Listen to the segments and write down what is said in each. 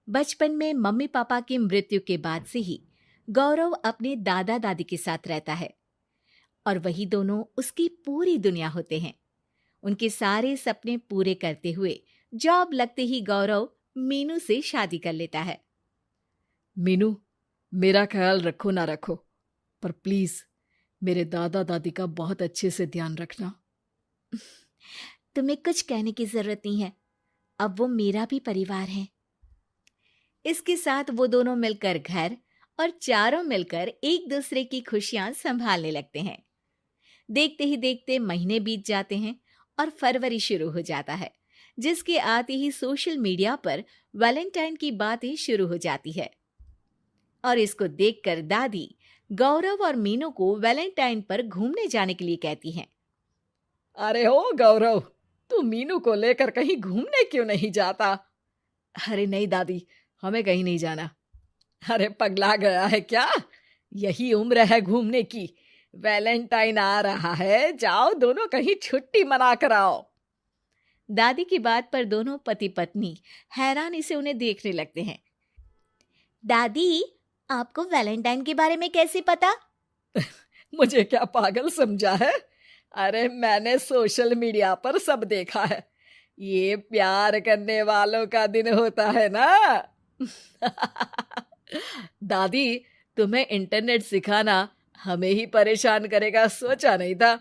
बचपन में mummy papa की मृत्यु के बाद से ही गौरव अपने दादा दादी के साथ रहता है और वही दोनों उसकी पूरी दुनिया होते हैं। उनके सारे सपने पूरे करते हुए जॉब लगते ही गौरव मीनू से शादी कर लेता है। मीनू, मेरा ख्याल रखो ना रखो, पर प्लीज मेरे दादा दादी का बहुत अच्छे से ध्यान रखना। तुम्हें कुछ कहने की जरूरत नहीं है, अब वो मेरा भी परिवार है। इसके साथ वो दोनों मिलकर घर और चारों मिलकर एक दूसरे की खुशियां संभालने लगते हैं। देखते ही देखते महीने बीत जाते हैं और फरवरी शुरू हो जाता है, जिसके आते ही सोशल मीडिया पर वैलेंटाइन की बातें शुरू हो जाती है। और इसको देखकर दादी गौरव और मीनू को वैलेंटाइन पर घूमने जाने के लिए कहती हैं। अरे हो गौरव, तू मीनू को लेकर कहीं घूमने क्यों नहीं जाता? अरे नहीं दादी, हमें कहीं नहीं जाना। अरे पगला गया है क्या? यही उम्र है घूमने की। वैलेंटाइन आ रहा है, जाओ दोनों कहीं छुट्टी मना कर आओ। दादी की बात पर दोनों पति पत्नी हैरानी से उन्हें देखने लगते हैं। दादी, आपको वैलेंटाइन के बारे में कैसे पता? मुझे क्या पागल समझा है? अरे मैंने सोशल मीडिया पर सब देखा है। ये प्यार करने वालों का दिन होता है ना। दादी, तुम्हें इंटरनेट सिखाना हमें ही परेशान करेगा, सोचा नहीं था।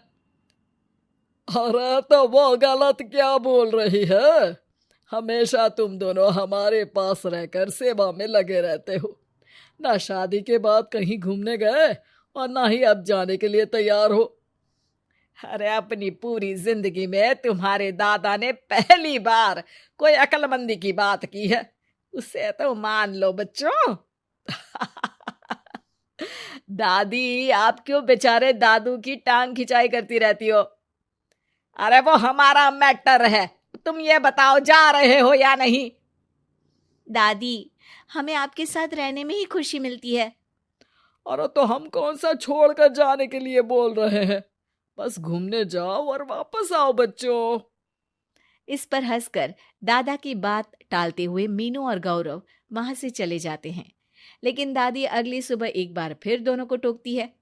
अरे तो वो गलत क्या बोल रही है? हमेशा तुम दोनों हमारे पास रहकर सेवा में लगे रहते हो। ना शादी के बाद कहीं घूमने गए और ना ही अब जाने के लिए तैयार हो। अरे अपनी पूरी जिंदगी में तुम्हारे दादा ने पहली बार कोई अक्लमंदी की बात की है, उसे तो मान लो बच्चों। दादी, आप क्यों बेचारे दादू की टांग खिंचाई करती रहती हो? अरे वो हमारा मैटर है, तुम ये बताओ जा रहे हो या नहीं? दादी, हमें आपके साथ रहने में ही खुशी मिलती है। अरे तो हम कौन सा छोड़कर जाने के लिए बोल रहे हैं? बस घूमने जाओ और वापस आओ बच्चों। इस पर हंसकर दादा की बात टालते हुए मीनू और गौरव वहां से चले जाते हैं। लेकिन दादी अगली सुबह एक बार फिर दोनों को टोकती है।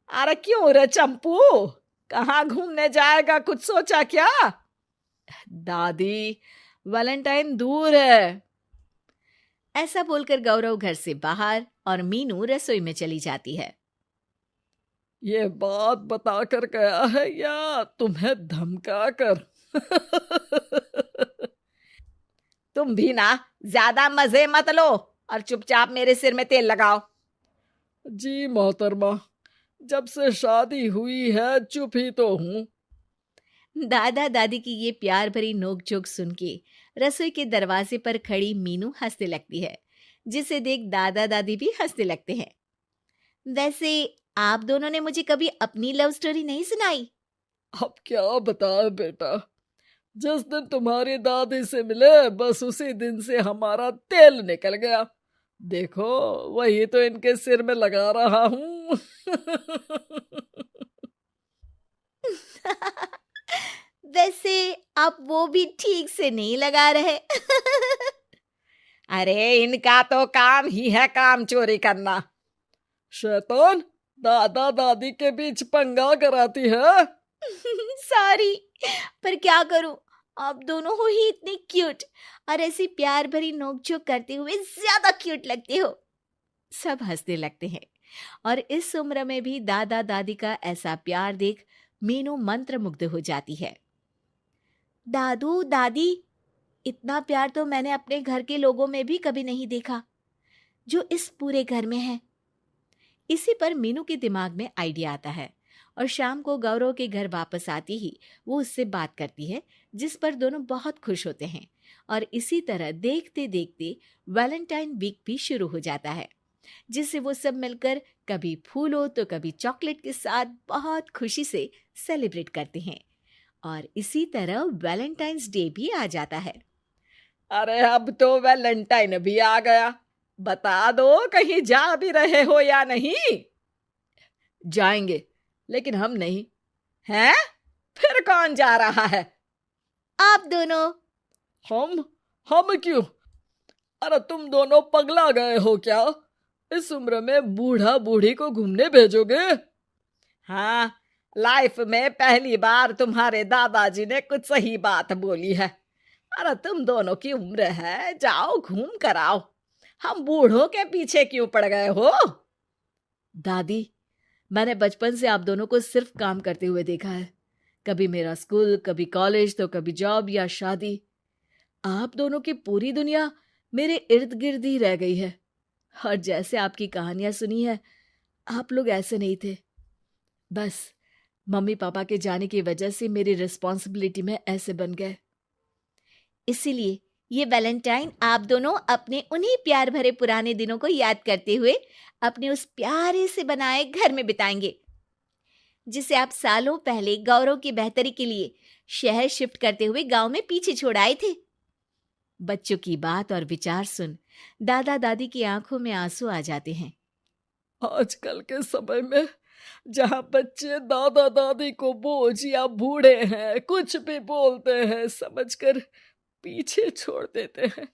अरे क्यों रे चंपू, कहाँ घूमने जाएगा, कुछ सोचा क्या? दादी, वैलेंटाइन दूर है। ऐसा बोलकर गौरव घर से बाहर और मीनू रसोई में चली जाती है। ये बात बता कर गया है या तुम्हें धमका कर? तुम भी ना ज्यादा मजे मत लो और चुपचाप मेरे सिर में तेल लगाओ। जी मोहतरमा, जब से शादी हुई है चुप ही तो हूँ। दादा दादी की ये प्यार भरी नोकझोंक सुन के रसोई के दरवाजे पर खड़ी मीनू हंसने लगती है, जिसे देख दादा दादी भी हंसने लगते हैं। वैसे आप दोनों ने मुझे कभी अपनी लव स्टोरी नहीं सुनाई। अब क्या बताए बेटा, जिस दिन तुम्हारी दादी से मिले बस उसी दिन से हमारा तेल निकल गया। देखो वही तो इनके सिर में लगा रहा हूँ। वैसे आप वो भी ठीक से नहीं लगा रहे। अरे इनका तो काम ही है काम चोरी करना। शैतान, दादा दादी के बीच पंगा कराती है। सॉरी, पर क्या करूं, आप दोनों हो ही इतने क्यूट और ऐसी प्यार भरी नोकझोंक करते हुए ज्यादा क्यूट लगते हो। सब हंसने लगते हैं और इस उम्र में भी दादा दादी का ऐसा प्यार देख मीनू मंत्रमुग्ध हो जाती है। दादू दादी, इतना प्यार तो मैंने अपने घर के लोगों में भी कभी नहीं देखा जो इस पूरे घर में है। इसी पर मीनू के दिमाग में आइडिया आता है और शाम को गौरव के घर वापस आती ही वो उससे बात करती है, जिस पर दोनों बहुत खुश होते हैं। और इसी तरह देखते देखते वैलेंटाइन वीक भी शुरू हो जाता है, जिसे वो सब मिलकर कभी फूलों तो कभी चॉकलेट के साथ बहुत खुशी से सेलिब्रेट करते हैं। और इसी तरह वैलेंटाइंस डे भी आ जाता है। अरे अब तो वैलेंटाइन भी आ गया, बता दो कहीं जा भी रहे हो या नहीं? जाएंगे, लेकिन हम नहीं। हैं? फिर कौन जा रहा है? आप दोनों। हम क्यों? अरे तुम दोनों पगला गए हो क्या? इस उम्र में बूढ़ा बूढ़ी को घूमने भेजोगे? हाँ, लाइफ में पहली बार तुम्हारे दादाजी ने कुछ सही बात बोली है। अरे तुम दोनों की उम्र है, जाओ घूम कर आओ। हम बूढ़ों के पीछे क्यों पड़ गए हो? दादी, मैंने बचपन से आप दोनों को सिर्फ काम करते हुए देखा है। कभी मेरा स्कूल, कभी कॉलेज, तो कभी जॉब या शादी। आप दोनों की पूरी दुनिया मेरे इर्द गिर्द ही रह गई है। और जैसे आपकी कहानियां सुनी है, आप लोग ऐसे नहीं थे। बस मम्मी पापा के जाने की वजह से मेरी रिस्पॉन्सिबिलिटी में ऐसे बन गए। इसीलिए ये वैलेंटाइन आप दोनों अपने उन्हीं प्यार भरे पुराने दिनों को याद करते हुए अपने उस प्यारे से बनाए घर में बिताएंगे, जिसे आप सालों पहले गौरव की बेहतरी के लिए शहर शिफ्ट करते हुए गांव में पीछे छोड़ आए थे। बच्चों की बात और विचार सुन दादा दादी की आंखों में आंसू आ जाते हैं। आजकल के समय में जहाँ बच्चे दादा दादी को बोझ या बूढ़े हैं कुछ भी बोलते हैं समझकर पीछे छोड़ देते हैं।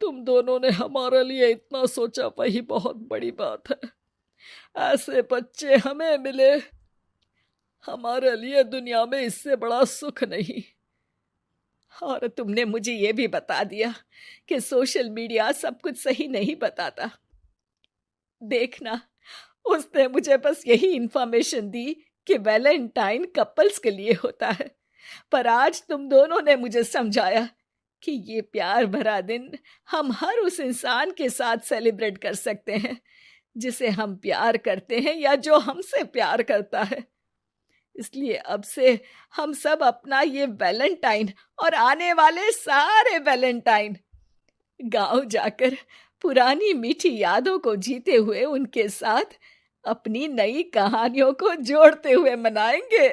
तुम दोनों ने हमारे लिए इतना सोचा, वही बहुत बड़ी बात है। ऐसे बच्चे हमें मिले, हमारे लिए दुनिया में इससे बड़ा सुख नहीं। और तुमने मुझे ये भी बता दिया कि सोशल मीडिया सब कुछ सही नहीं बताता। देखना, उसने मुझे बस यही इंफॉर्मेशन दी कि वैलेंटाइन कपल्स के लिए होता है, पर आज तुम दोनों ने मुझे समझाया कि ये प्यार भरा दिन हम हर उस इंसान के साथ सेलिब्रेट कर सकते हैं जिसे हम प्यार करते हैं या जो हमसे प्यार करता है। इसलिए अब से हम सब अपना ये वैलेंटाइन और आने वाले सारे वैलेंटाइन गांव जाकर पुरानी मीठी यादों को जीते हुए उनके साथ अपनी नई कहानियों को जोड़ते हुए मनाएंगे।